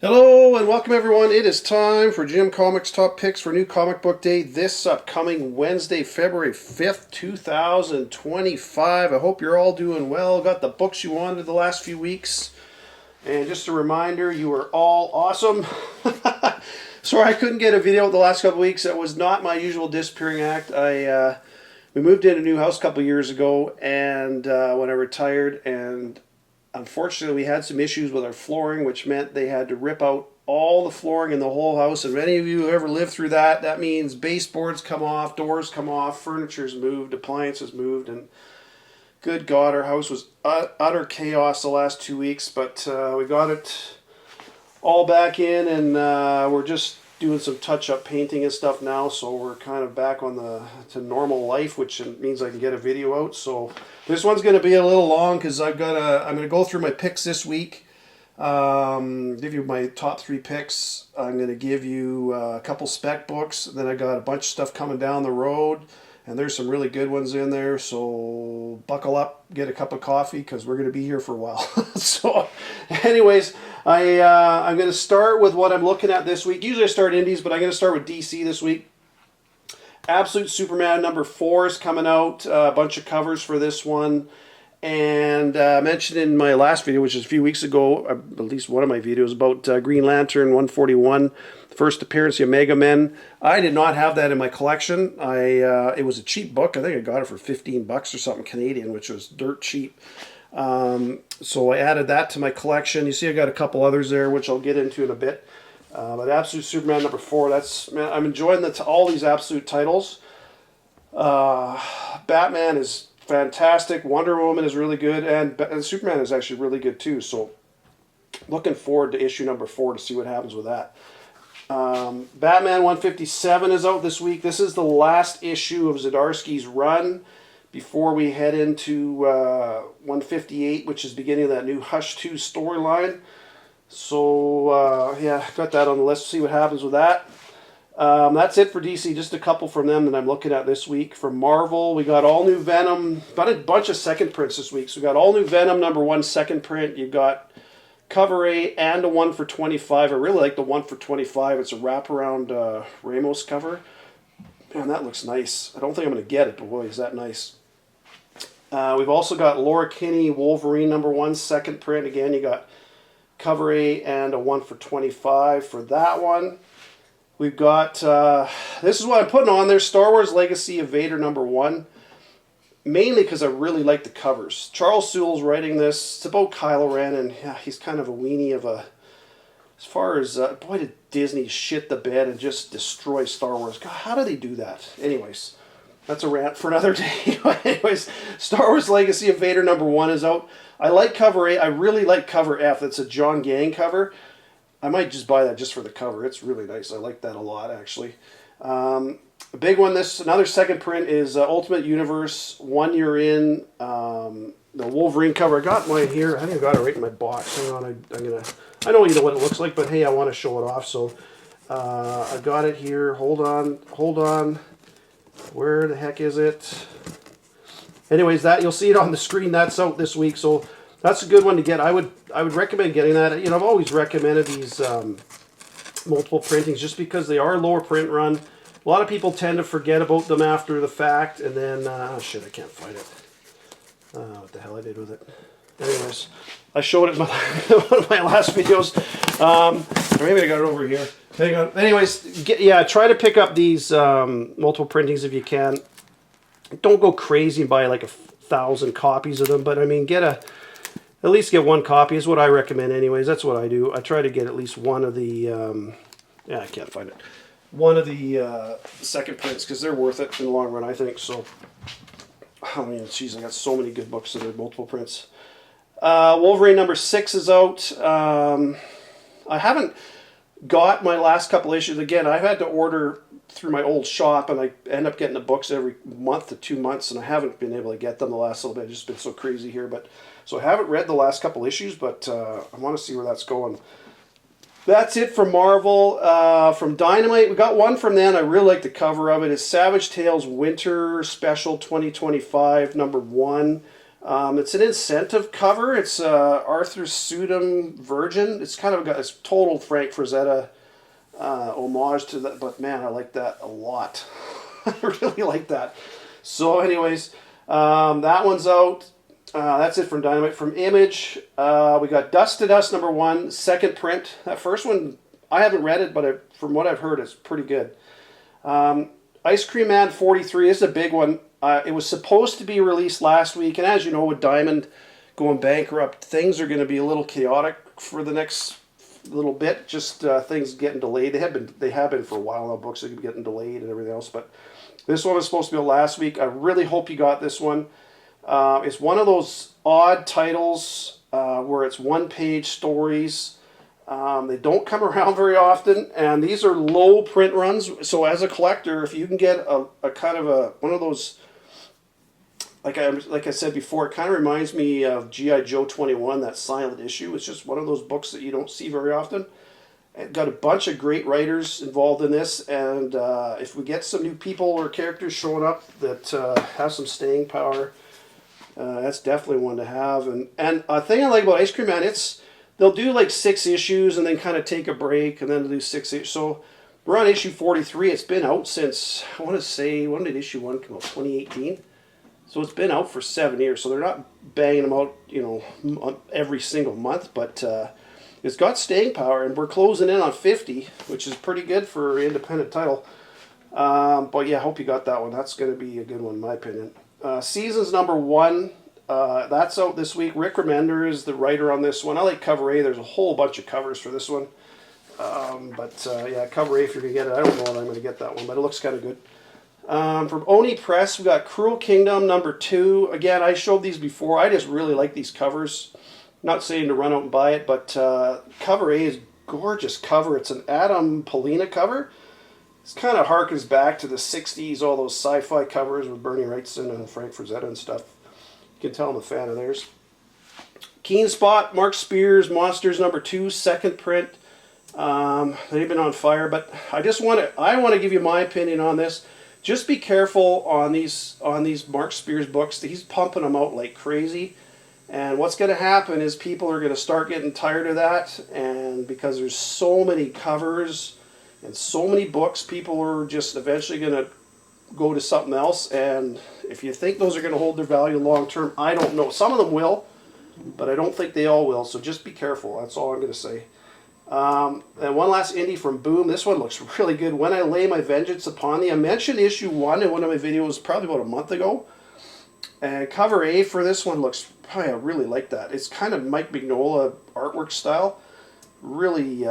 Hello and welcome everyone. It is time for Jim Comics Top Picks for New Comic Book Day this upcoming Wednesday, February 5th, 2025. I hope you're all doing well. Got the books you wanted the last few weeks. And just a reminder, you are all awesome. Sorry I couldn't get a video the last couple weeks. That was not my usual disappearing act. We moved in a new house a couple years ago and when I retired, and unfortunately, we had some issues with our flooring, which meant they had to rip out all the flooring in the whole house. And many of you who ever lived through that, that means baseboards come off, doors come off, furniture's moved, appliances moved, and good God, our house was utter chaos the last 2 weeks. But we got it all back in, and we're just doing some touch-up painting and stuff now, so we're kind of back on to normal life, which means I can get a video out. So this one's going to be a little long because I'm going to go through my picks this week, give you my top 3 picks. I'm going to give you a couple spec books, then I got a bunch of stuff coming down the road, and there's some really good ones in there, so buckle up, get a cup of coffee, because we're going to be here for a while. So anyways, I'm going to start with what I'm looking at this week. Usually I start indies, but I'm going to start with DC this week. Absolute Superman number 4 is coming out. A bunch of covers for this one. And I mentioned in my last video, which is a few weeks ago, at least one of my videos, about Green Lantern 141, first appearance of Omega Men. I did not have that in my collection. It was a cheap book. I think I got it for 15 bucks or something Canadian, which was dirt cheap. So I added that to my collection. You see I got a couple others there, which I'll get into in a bit. But Absolute Superman number 4, I'm enjoying all these Absolute titles. Batman is fantastic. Wonder Woman is really good, and Superman is actually really good too. So looking forward to issue number 4 to see what happens with that. Batman 157 is out this week. This is the last issue of Zdarsky's run before we head into 158, which is beginning of that new Hush 2 storyline. So yeah, got that on the list. See what happens with that. That's it for DC. Just a couple from them that I'm looking at this week. For Marvel, we got all new Venom. Got a bunch of second prints this week. So we got all new Venom number 1 second print. You've got cover A and a 1 for 25. I really like the 1 for 25. It's a wraparound Ramos cover. Man, that looks nice. I don't think I'm going to get it, but boy, is that nice. We've also got Laura Kinney Wolverine number 1 second print. Again, you got cover A and a 1 for 25 for that one. We've got, this is what I'm putting on there, Star Wars Legacy of Vader number 1. Mainly because I really like the covers. Charles Sewell's writing this. It's about Kylo Ren, and yeah, he's kind of a weenie of a... As far as, boy, did Disney shit the bed and just destroy Star Wars. God, how do they do that? Anyways, that's a rant for another day. Anyways, Star Wars Legacy of Vader number 1 is out. I like cover A. I really like cover F. That's a John Gang cover. I might just buy that just for the cover. It's really nice. I like that a lot, actually. A big one, another second print is Ultimate Universe, 1 year in, the Wolverine cover. I got mine here. I think I got it right in my box. Hang on, I know you know what it looks like, but hey, I want to show it off, so I got it here. Hold on. Where the heck is it? Anyways, you'll see it on the screen. That's out this week, so that's a good one to get. I would recommend getting that. You know, I've always recommended these multiple printings just because they are lower print run. A lot of people tend to forget about them after the fact, and then, oh shit, I can't find it. What the hell I did with it. Anyways, I showed it in one of my last videos. Or maybe I got it over here. Hang on. Anyways, try to pick up these multiple printings if you can. Don't go crazy and buy like 1,000 copies of them, but I mean, at least get 1 copy is what I recommend anyways. That's what I do. I try to get at least one of the, I can't find it. One of the second prints, because they're worth it in the long run, I think. So, I mean, geez, I got so many good books that are multiple prints. Wolverine number 6 is out. I haven't got my last couple issues. Again, I've had to order through my old shop, and I end up getting the books every month to 2 months, and I haven't been able to get them the last little bit. It's just been so crazy here. So I haven't read the last couple issues, but I want to see where that's going. That's it for Marvel. From Dynamite, we got one from them. I really like the cover of it. It's Savage Tales Winter Special 2025, number 1. It's an incentive cover. It's Arthur Sudum Virgin. It's kind of got this total Frank Frazetta homage to that, but man, I like that a lot. I really like that. So anyways, that one's out. That's it from Dynamite. From Image, we got Dust to Dust #1, second print. That first one, I haven't read it, but from what I've heard, it's pretty good. Ice Cream Man 43 is a big one. It was supposed to be released last week, and as you know, with Diamond going bankrupt, things are going to be a little chaotic for the next little bit. Just things getting delayed. They have been for a while now. Books are getting delayed and everything else, but this one was supposed to be last week. I really hope you got this one. It's one of those odd titles where it's one-page stories. They don't come around very often, and these are low print runs. So as a collector, if you can get a kind of one of those, like I said before, it kind of reminds me of G.I. Joe 21, that silent issue. It's just one of those books that you don't see very often. It got a bunch of great writers involved in this, and if we get some new people or characters showing up that have some staying power, that's definitely one to have. And a thing I like about Ice Cream Man, they'll do like 6 issues and then kind of take a break and then do 6 issues. So we're on issue 43. It's been out since, I want to say, when did issue 1 come out? 2018. So it's been out for 7 years. So they're not banging them out, every single month, but it's got staying power, and we're closing in on 50, which is pretty good for an independent title. But yeah, I hope you got that one. That's going to be a good one, in my opinion. Seasons #1, that's out this week. Rick Remender is the writer on this one. I like cover A. There's a whole bunch of covers for this one. Yeah, cover A if you're going to get it. I don't know when I'm going to get that one, but it looks kind of good. From Oni Press, we got Cruel Kingdom #2. Again, I showed these before. I just really like these covers. Not saying to run out and buy it, but cover A is gorgeous cover. It's an Adam Polina cover. It's kind of harkens back to the 60s, all those sci-fi covers with Bernie Wrightson and Frank Frazetta and stuff. You can tell I'm a fan of theirs. Keen Spot, Mark Spears, Monsters #2, second print. They've been on fire, but I want to give you my opinion on this. Just be careful on these Mark Spears books. He's pumping them out like crazy. And what's going to happen is people are going to start getting tired of that, and because there's so many covers and so many books, people are just eventually going to go to something else. And if you think those are going to hold their value long term, I don't know. Some of them will, but I don't think they all will. So just be careful. That's all I'm going to say. And one last indie from Boom. This one looks really good. When I Lay My Vengeance Upon Thee. I mentioned issue 1 in one of my videos probably about a month ago. And cover A for this one looks, I really like that. It's kind of Mike Mignola artwork style. Really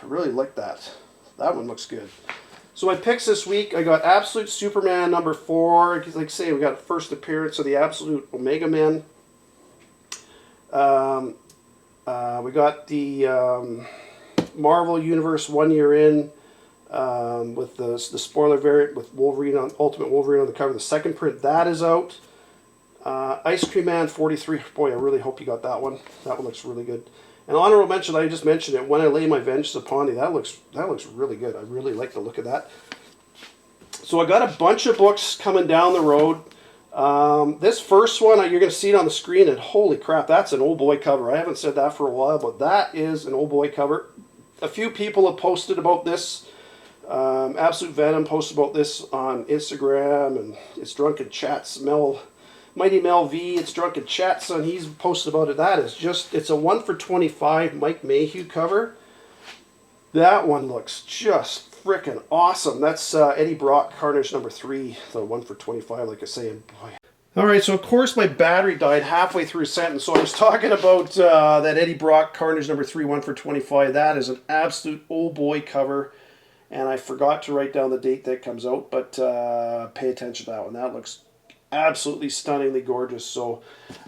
like that. That one looks good. So my picks this week, I got Absolute Superman #4. Like I say, we got first appearance of the Absolute Omega Man. We got the Marvel Universe 1 year in with the spoiler variant with Wolverine Ultimate Wolverine on the cover. The second print, that is out. Ice Cream Man 43. Boy, I really hope you got that one. That one looks really good. And honorable mention, I just mentioned it, When I Lay My Vengeance Upon Thee. That looks really good. I really like the look of that. So I got a bunch of books coming down the road. This first one, you're going to see it on the screen, and holy crap, that's an old boy cover. I haven't said that for a while, but that is an old boy cover. A few people have posted about this. Absolute Venom posted about this on Instagram, and it's Drunken Chats. Mighty Mel V, it's Drunken Chats, and he's posted about it. That is it's a 1 for 25 Mike Mayhew cover. That one looks just freaking awesome. That's Eddie Brock, Carnage #3, the 1 for 25, like I say. And boy. All right, so of course my battery died halfway through a sentence. So I was talking about that Eddie Brock, Carnage #3, 1 for 25. That is an absolute old boy cover. And I forgot to write down the date that comes out, but pay attention to that one. That looks absolutely stunningly gorgeous. So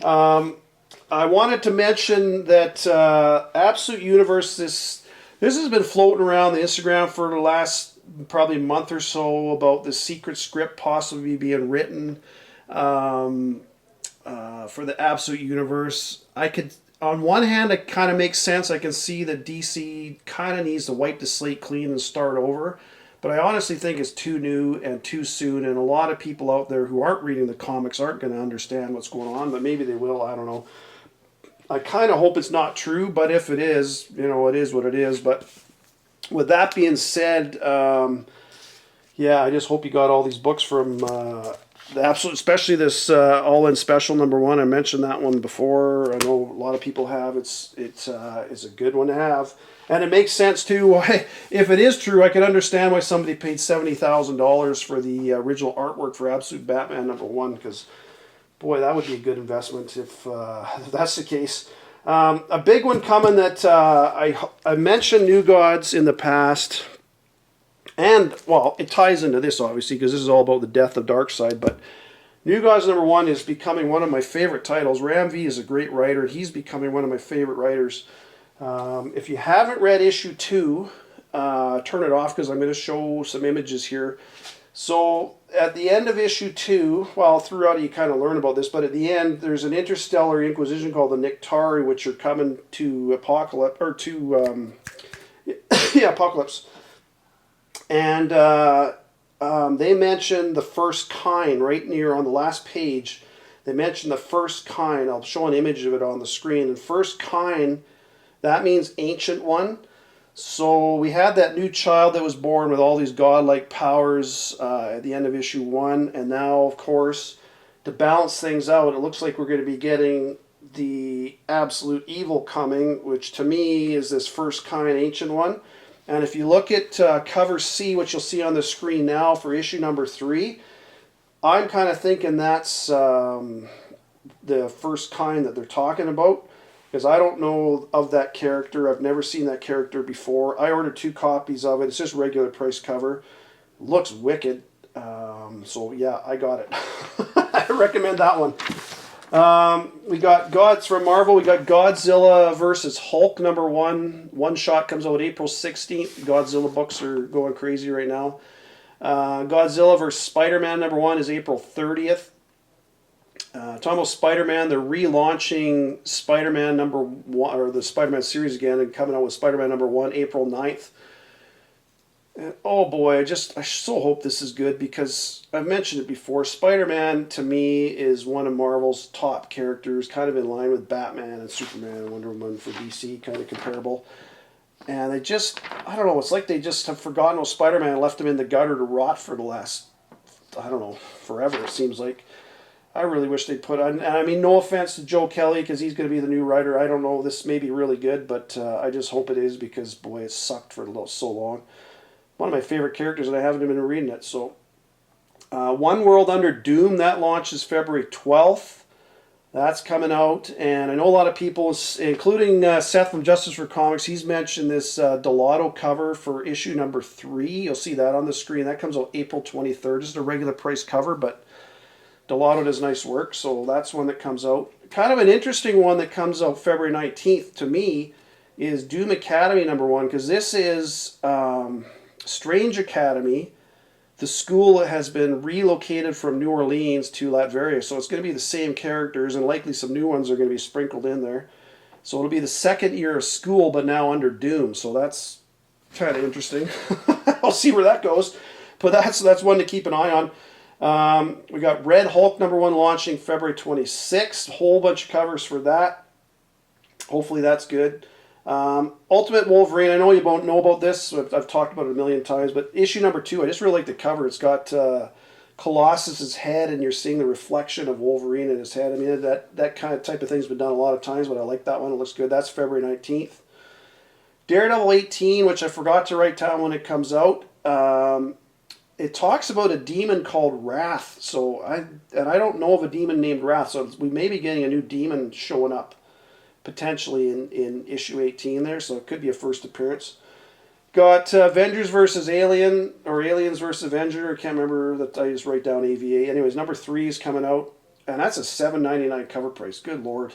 I wanted to mention that Absolute Universe, this has been floating around the Instagram for the last probably month or so about the secret script possibly being written for the Absolute Universe. On one hand, it kind of makes sense. I can see that DC kind of needs to wipe the slate clean and start over. but I honestly think it's too new and too soon, and a lot of people out there who aren't reading the comics aren't going to understand what's going on, but maybe they will, I don't know. I kind of hope it's not true, but if it is, you know, it is what it is. But with that being said, yeah, I just hope you got all these books from the Absolute, especially this All-In Special #1. I mentioned that one before. I know a lot of people have. It's a good one to have. And it makes sense, too, why, if it is true, I can understand why somebody paid $70,000 for the original artwork for Absolute Batman #1, because boy, that would be a good investment if that's the case. A big one coming that I mentioned New Gods in the past, and, well, it ties into this, obviously, because this is all about the death of Darkseid, but New Gods #1 is becoming one of my favorite titles. Ram V is a great writer. He's becoming one of my favorite writers. If you haven't read issue 2, turn it off, because I'm going to show some images here. So at the end of issue 2, well, throughout you kind of learn about this, but at the end there's an interstellar inquisition called the Nictari, which are coming to Apocalypse, or to yeah, Apocalypse, and they mention the first kind right near on the last page. They mention the first kind. I'll show an image of it on the screen. And first kind, that means ancient one. So we had that new child that was born with all these godlike powers at the end of issue 1, and now, of course, to balance things out, it looks like we're going to be getting the absolute evil coming, which to me is this first kind ancient one. And if you look at cover C, which you'll see on the screen now for issue #3, I'm kind of thinking that's the first kind that they're talking about. Because I don't know of that character. I've never seen that character before. I ordered 2 copies of it. It's just regular price cover. Looks wicked. So yeah, I got it. I recommend that one. We got Gods from Marvel. We got Godzilla versus Hulk #1. One shot comes out April 16th. Godzilla books are going crazy right now. Godzilla versus Spider-Man #1 is April 30th. Talking about Spider-Man, they're relaunching Spider-Man #1, or the Spider-Man series again, and coming out with Spider-Man #1 April 9th. And oh boy, I so hope this is good, because I've mentioned it before. Spider-Man to me is one of Marvel's top characters, kind of in line with Batman and Superman and Wonder Woman for DC, kind of comparable. And they just, I don't know, it's like they just have forgotten about Spider-Man and left him in the gutter to rot for the last, I don't know, forever it seems like. I really wish they'd put on, and I mean, no offense to Joe Kelly, because he's going to be the new writer. I don't know, this may be really good, but I just hope it is, because, boy, it sucked for so long. One of my favorite characters, and I haven't even been reading it. So, One World Under Doom, that launches February 12th. That's coming out, and I know a lot of people, including Seth from Justice for Comics, he's mentioned this Delato cover for issue #3. You'll see that on the screen. That comes out April 23rd. Just a regular price cover, but Delato does nice work, so that's one that comes out. Kind of an interesting one that comes out February 19th to me is Doom Academy #1, because this is Strange Academy. The school has been relocated from New Orleans to Latveria, so it's going to be the same characters, and likely some new ones are going to be sprinkled in there. So it'll be the second year of school, but now under Doom, so that's kind of interesting. I'll see where that goes, but that's one to keep an eye on. We got Red Hulk #1 launching February 26th. Whole bunch of covers for that. Hopefully that's good. Ultimate Wolverine. I know you won't know about this. I've talked about it a million times. But issue #2, I just really like the cover. It's got Colossus's head, and you're seeing the reflection of Wolverine in his head. I mean, that kind of type of thing's been done a lot of times, but I like that one. It looks good. That's February 19th. Daredevil 18, which I forgot to write down when it comes out. It talks about a demon called Wrath, and I don't know of a demon named Wrath, so we may be getting a new demon showing up potentially in issue 18 there, so it could be a first appearance. Got Avengers versus Alien, or Aliens versus Avenger. I can't remember that. I just write down AVA. Anyways, #3 is coming out, and that's a $7.99 cover price. Good lord,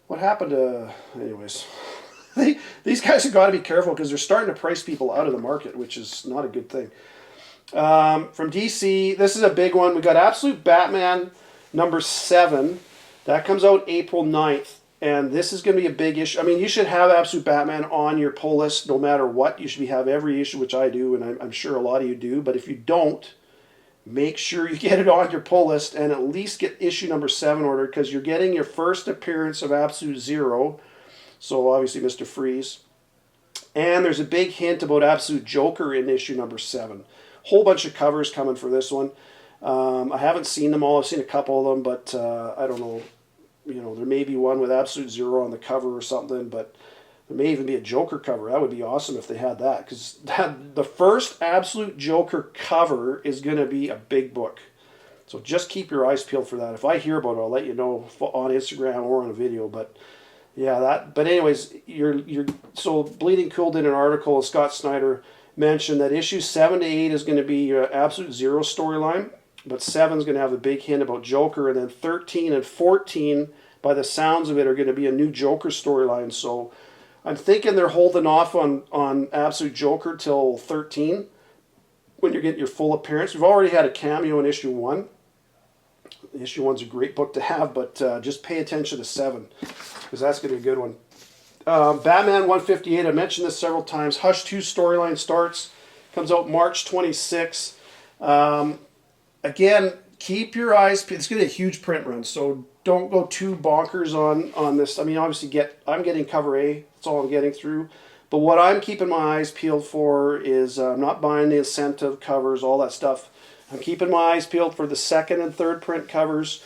what happened to? Anyways, these guys have got to be careful, because they're starting to price people out of the market, which is not a good thing. From DC, this is a big one. We got Absolute Batman #7. That comes out April 9th. And this is going to be a big issue. I mean, you should have Absolute Batman on your pull list no matter what. You should have every issue, which I do, and I'm sure a lot of you do. But if you don't, make sure you get it on your pull list and at least get issue number 7 ordered, because you're getting your first appearance of Absolute Zero. So obviously Mr. Freeze. And there's a big hint about Absolute Joker in issue number 7. Whole bunch of covers coming for this one. I haven't seen them all. I've seen a couple of them, but I don't know. You know, there may be one with Absolute Zero on the cover or something, but there may even be a Joker cover. That would be awesome if they had that, because the first Absolute Joker cover is going to be a big book. So just keep your eyes peeled for that. If I hear about it, I'll let you know on Instagram or on a video. But yeah, that. But anyways, so Bleeding Cool did an article, and Scott Snyder mentioned that issue 7 to 8 is going to be Absolute Zero storyline, but 7 is going to have a big hint about Joker, and then 13 and 14, by the sounds of it, are going to be a new Joker storyline. So I'm thinking they're holding off on Absolute Joker till 13 when you're getting your full appearance. We've already had a cameo in issue 1. Issue 1's a great book to have, but just pay attention to 7, because that's going to be a good one. Batman 158, I mentioned this several times. Hush 2 storyline starts, comes out March 26. Again, keep your eyes peeled. It's going to be a huge print run, so don't go too bonkers on this. I mean, obviously, I'm getting cover A. That's all I'm getting through. But what I'm keeping my eyes peeled for is I'm not buying the incentive covers, all that stuff. I'm keeping my eyes peeled for the 2nd and 3rd print covers,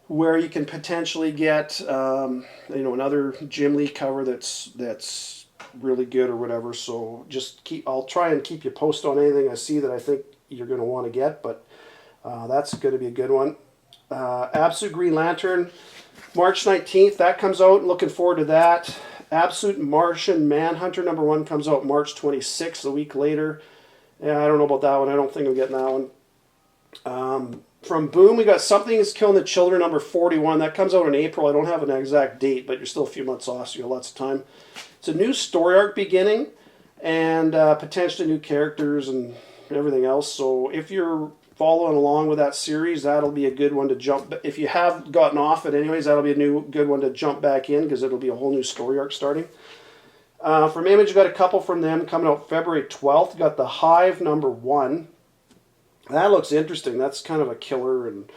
where you can potentially get another Jim Lee cover that's really good or whatever. So I'll try and keep you posted on anything I see that I think you're going to want to get, but that's going to be a good one. Absolute Green Lantern, March 19th, that comes out. Looking forward to that. Absolute Martian Manhunter number 1 comes out March 26th, a week later. Yeah, I don't know about that one. I don't think I'm getting that one. From Boom, we got Something is Killing the Children number 41. That comes out in April. I don't have an exact date, but you're still a few months off, so you have lots of time. It's a new story arc beginning, and potentially new characters and everything else. So if you're following along with that series, that'll be a good one to jump. If you have gotten off it anyways, that'll be a good one to jump back in, because it'll be a whole new story arc starting. From Image, you got a couple from them coming out February 12th. You got The Hive number 1. That looks interesting. That's kind of a killer, and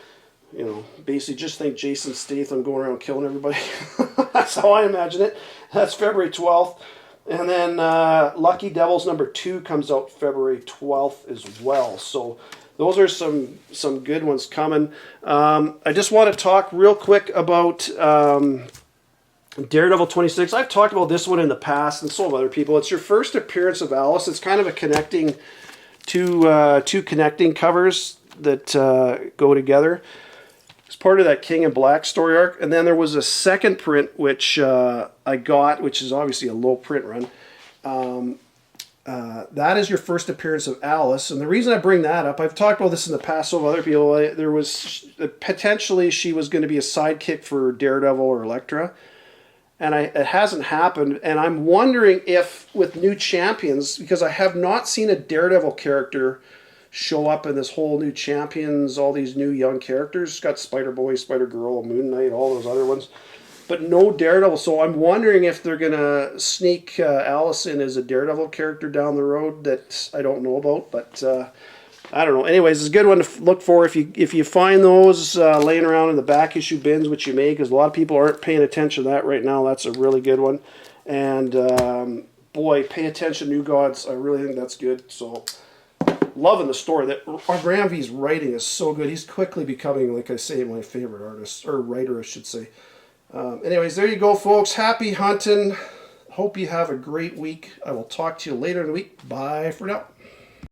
basically just think Jason Statham going around killing everybody. That's how I imagine it. That's February 12th. And then Lucky Devils number 2 comes out February 12th as well. So those are some good ones coming. I just want to talk real quick about Daredevil 26. I've talked about this one in the past, and so have other people. It's your first appearance of Alice. It's kind of a connecting two connecting covers that go together. It's part of that King in Black story arc. And then there was a second print which I got, which is obviously a low print run. That is your first appearance of Alice. And the reason I bring that up, I've talked about this in the past with other people. There was potentially she was going to be a sidekick for Daredevil or Elektra. And it hasn't happened. And I'm wondering if with new champions, because I have not seen a Daredevil character show up in this whole new champions, all these new young characters. It's got Spider-Boy, Spider-Girl, Moon Knight, all those other ones. But no Daredevil. So I'm wondering if they're going to sneak Alice in as a Daredevil character down the road that I don't know about. But I don't know. Anyways, it's a good one to look for. If you find those laying around in the back issue bins, which you may, because a lot of people aren't paying attention to that right now. That's a really good one. And boy, pay attention, New Gods. I really think that's good. So loving the story. That Graham V's writing is so good. He's quickly becoming, like I say, my favorite artist, or writer, I should say. Anyways, there you go, folks. Happy hunting. Hope you have a great week. I will talk to you later in the week. Bye for now.